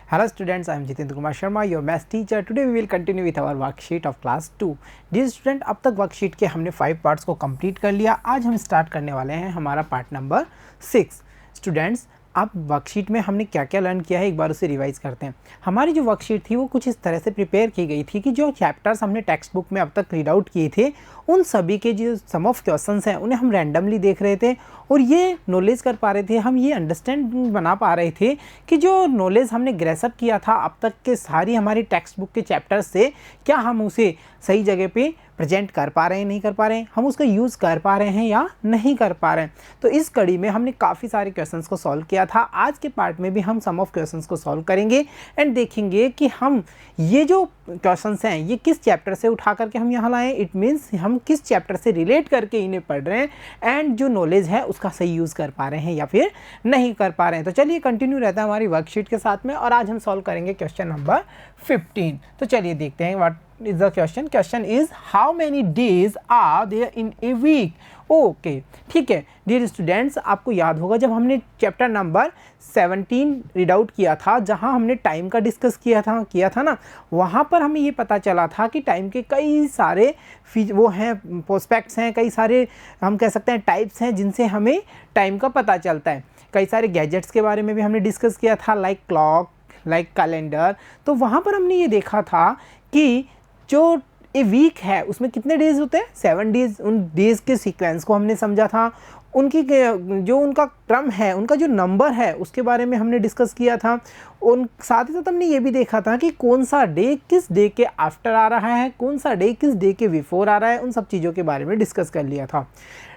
Hello students, I am Jitendra Kumar Sharma, your math teacher. Today we will continue with our worksheet of class 2. Dear student, अब तक worksheet के हमने 5 parts को complete कर लिया. आज हम स्टार्ट करने वाले हैं हमारा पार्ट नंबर 6. स्टूडेंट्स, अब वर्कशीट में हमने क्या क्या लर्न किया है एक बार उसे रिवाइज करते हैं. हमारी जो वर्कशीट थी वो कुछ इस तरह से प्रिपेयर की गई थी कि जो चैप्टर्स हमने टेक्स्ट बुक में अब तक रीड आउट किए थे उन सभी के जो सम ऑफ क्वेश्चंस हैं उन्हें हम रैंडमली देख रहे थे और ये नॉलेज कर पा रहे थे, हम ये अंडरस्टैंड बना पा रहे थे कि जो नॉलेज हमने ग्रेसअप किया था अब तक के सारी हमारी टेक्स्ट बुक के चैप्टर्स से, क्या हम उसे सही जगह पे प्रेजेंट कर पा रहे हैं, नहीं कर पा रहे हैं, हम उसका यूज़ कर पा रहे हैं या नहीं कर पा रहे हैं. तो इस कड़ी में हमने काफ़ी सारे क्वेश्चंस को सॉल्व किया था. आज के पार्ट में भी हम सम ऑफ क्वेश्चंस को सॉल्व करेंगे एंड देखेंगे कि हम ये जो क्वेश्चंस हैं ये किस चैप्टर से उठा करके हम यहाँ लाएँ. इट मीन्स हम किस चैप्टर से रिलेट करके इन्हें पढ़ रहे हैं एंड जो नॉलेज है उसका सही यूज़ कर पा रहे हैं या फिर नहीं कर पा रहे हैं. तो चलिए कंटिन्यू रहता है हमारी वर्कशीट के साथ में और आज हम सॉल्व करेंगे क्वेश्चन नंबर 15. तो चलिए देखते हैं what is the question is how many days are there in a week. Okay ठीक है डियर स्टूडेंट्स, आपको याद होगा जब हमने चैप्टर नंबर 17 रीड आउट किया था जहां हमने टाइम का डिस्कस किया था ना, वहां पर हमें ये पता चला था कि टाइम के कई सारे वो हैं प्रोस्पेक्ट्स हैं, कई सारे हम कह सकते हैं टाइप्स हैं जिनसे हमें टाइम का पता चलता है. कई सारे गैजेट्स के बारे में भी हमने डिस्कस किया था लाइक क्लॉक, लाइक कैलेंडर. तो वहाँ पर हमने ये देखा था कि जो ए वीक है उसमें कितने डेज़ होते हैं, 7 डेज़. उन डेज़ के सीक्वेंस को हमने समझा था, उनकी जो उनका क्रम है, उनका जो नंबर है उसके बारे में हमने डिस्कस किया था. उन साथ ही साथ हमने ये भी देखा था कि कौन सा डे किस डे के आफ्टर आ रहा है, कौन सा डे किस डे के बिफोर आ रहा है, उन सब चीज़ों के बारे में डिस्कस कर लिया था.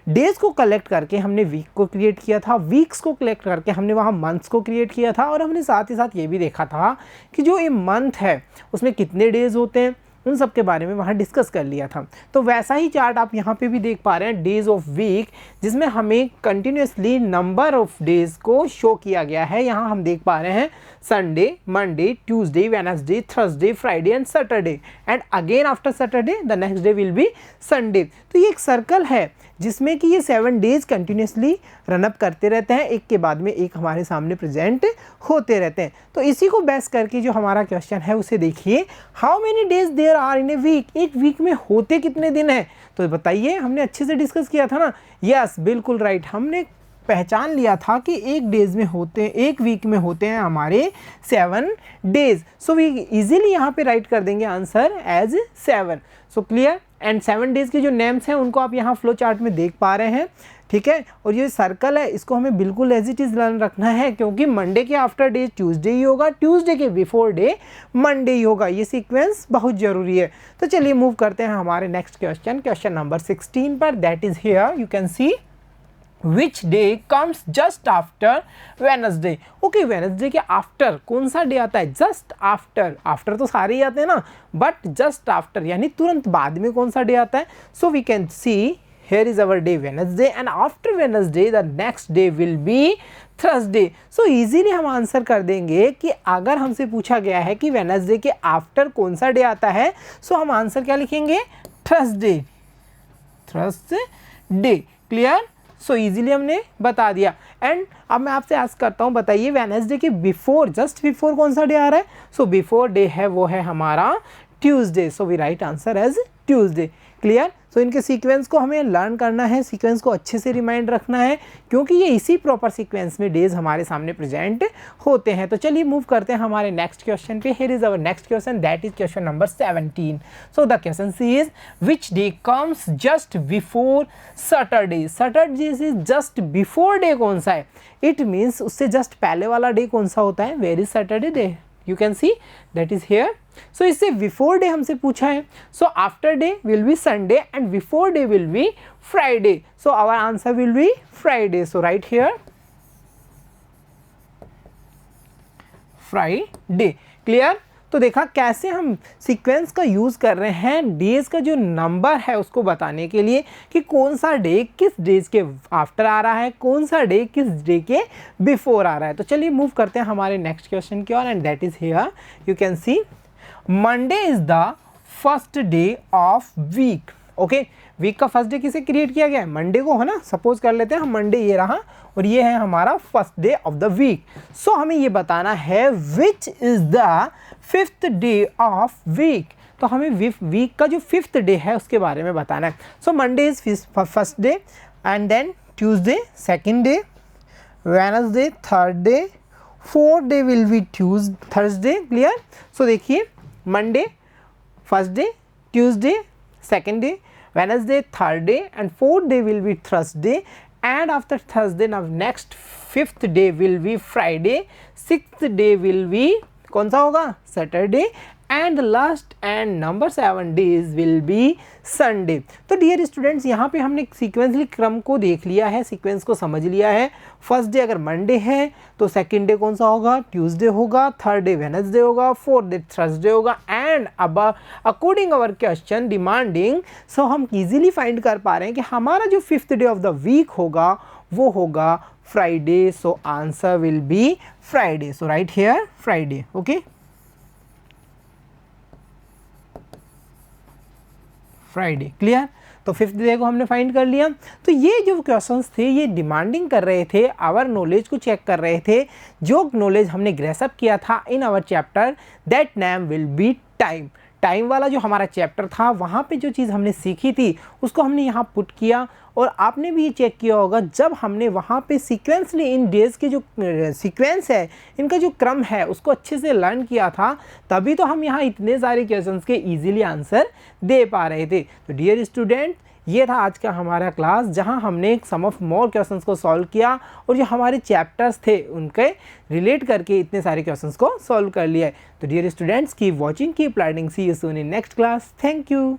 डेज़ को कलेक्ट करके हमने वीक को क्रिएट किया था, वीक्स को कलेक्ट करके हमने वहाँ मंथ्स को क्रिएट किया था और हमने साथ ही साथ ये भी देखा था कि जो ये मंथ है उसमें कितने डेज़ होते हैं, उन सब के बारे में वहाँ डिस्कस कर लिया था. तो वैसा ही चार्ट आप यहाँ पे भी देख पा रहे हैं डेज़ ऑफ वीक, जिसमें हमें कंटिन्यूसली नंबर ऑफ डेज़ को शो किया गया है. यहाँ हम देख पा रहे हैं Sunday, Monday, Tuesday, Wednesday, Thursday, Friday and Saturday and again after Saturday the next day will be Sunday. तो ये एक सर्कल है जिसमें कि ये 7 डेज़ कंटिन्यूसली रनअप करते रहते हैं, एक के बाद में एक हमारे सामने प्रेजेंट होते रहते हैं. तो इसी को बेस करके जो हमारा क्वेश्चन है उसे देखिए, how many days there are in a week. एक वीक में होते कितने दिन हैं तो बताइए. हमने अच्छे से डिस्कस किया था ना. यस बिल्कुल राइट, हमने पहचान लिया था कि एक डेज में होते हैं, एक वीक में होते हैं हमारे 7 डेज. सो वी इजीली यहाँ पे राइट कर देंगे answer as 7. So clear. And 7 days के जो नेम्स हैं उनको आप यहाँ फ्लो चार्ट में देख पा रहे हैं, ठीक है. और ये सर्कल है इसको हमें बिल्कुल एज इट इज़ लर्न रखना है क्योंकि मंडे के आफ्टर डे ट्यूसडे ही होगा, ट्यूसडे के बिफोर डे मंडे ही होगा. ये सीक्वेंस बहुत ज़रूरी है. तो चलिए मूव करते हैं हमारे नेक्स्ट क्वेश्चन नंबर 16 पर. That is here you can C which day comes just after Wednesday. Okay, Wednesday के आफ्टर कौन सा डे आता है, जस्ट आफ्टर. आफ्टर तो सारे ही आते हैं ना, बट जस्ट आफ्टर यानी तुरंत बाद में कौन सा डे आता है. So we can see here is our day Wednesday and after Wednesday the next day will be Thursday. so easily हम आंसर कर देंगे कि अगर हमसे पूछा गया है कि Wednesday के आफ्टर कौन सा डे आता है, सो हम आंसर क्या लिखेंगे, थर्सडे. क्लियर. सो इजीली हमने बता दिया. एंड अब मैं आपसे आस्क करता हूँ, बताइए वेडनेसडे के बिफोर, जस्ट बिफोर कौन सा डे आ रहा है. सो बिफोर डे है वो है हमारा Tuesday. So we write answer as Tuesday. Clear. सो इनके सीक्वेंस को हमें लर्न करना है, सीक्वेंस को अच्छे से रिमाइंड रखना है क्योंकि ये इसी प्रॉपर सीक्वेंस में डेज हमारे सामने प्रेजेंट होते हैं. तो चलिए मूव करते हैं हमारे नेक्स्ट क्वेश्चन पे. Here is our next question, that is question number 17. So the question is which day comes just before Saturday. Saturday से जस्ट बिफोर डे कौन सा है, इट मीन्स उससे जस्ट पहले वाला डे कौन सा होता है, where is Saturday day. You can see that is here. So इससे बिफोर डे हमसे पूछा है. So after day will be Sunday and before day will be Friday. So our answer will be Friday. So right here Friday. Clear. तो देखा कैसे हम sequence का use कर रहे हैं डेज का जो नंबर है उसको बताने के लिए कि कौन सा डे किस डेज के आफ्टर आ रहा है, कौन सा डे किस डे के बिफोर आ रहा है. तो चलिए मूव करते हैं हमारे नेक्स्ट क्वेश्चन की ओर and that is here you can see Monday is the first day of week. Okay, week का फर्स्ट डे किसे क्रिएट किया गया है? मंडे को, है ना। सपोज कर लेते हैं हम मंडे ये रहा और ये है हमारा first day of the week. So हमें ये बताना है which is the fifth day of week. तो हमें वीक का जो फिफ्थ डे है उसके बारे में बताना है। So Monday is first day, and then Tuesday second day, Wednesday third day, fourth day will be Thursday. Clear? So देखिए, Monday first day, Tuesday second day, Wednesday third day, and fourth day will be Thursday, and after Thursday now next fifth day will be Friday, sixth day will be कौन सा होगा? Saturday, and the last and number 7 days will be Sunday। तो dear students, यहाँ पे हमने sequentially क्रम को देख लिया है, सीक्वेंस को समझ लिया है। फर्स्ट डे अगर मंडे है तो सेकंड डे कौन सा होगा? ट्यूसडे होगा, थर्ड डे वेडनेसडे होगा, फोर्थ डे थर्सडे होगा, एंड अब अकॉर्डिंग अवर क्वेश्चन डिमांडिंग, सो हम इजीली फाइंड कर पा रहे हैं कि हमारा जो fifth day of the week होगा वो होगा Friday. So answer will be Friday. So right here Friday. Okay, Friday. Clear? तो फिफ्थ डे को हमने फाइंड कर लिया। तो ये जो क्वेश्चंस थे ये डिमांडिंग कर रहे थे, आवर नॉलेज को चेक कर रहे थे, जो नॉलेज हमने ग्रेसअप किया था in our chapter, that name will be time. Time वाला जो हमारा चैप्टर था वहाँ पे जो चीज़ हमने सीखी थी उसको हमने यहाँ पुट किया, और आपने भी ये चेक किया होगा जब हमने वहाँ पे सीक्वेंसली इन डेज के जो सीक्वेंस है, इनका जो क्रम है उसको अच्छे से लर्न किया था, तभी तो हम यहाँ इतने सारे क्वेश्चंस के इजीली आंसर दे पा रहे थे। तो डियर स्टूडेंट, ये था आज का हमारा क्लास जहाँ हमने सम ऑफ मोर क्वेश्चंस को सॉल्व किया और जो हमारे चैप्टर्स थे उनके रिलेट करके इतने सारे क्वेश्चंस को सॉल्व कर लिया है। तो dear students, keep watching, keep learning, see you soon in next class. Thank you.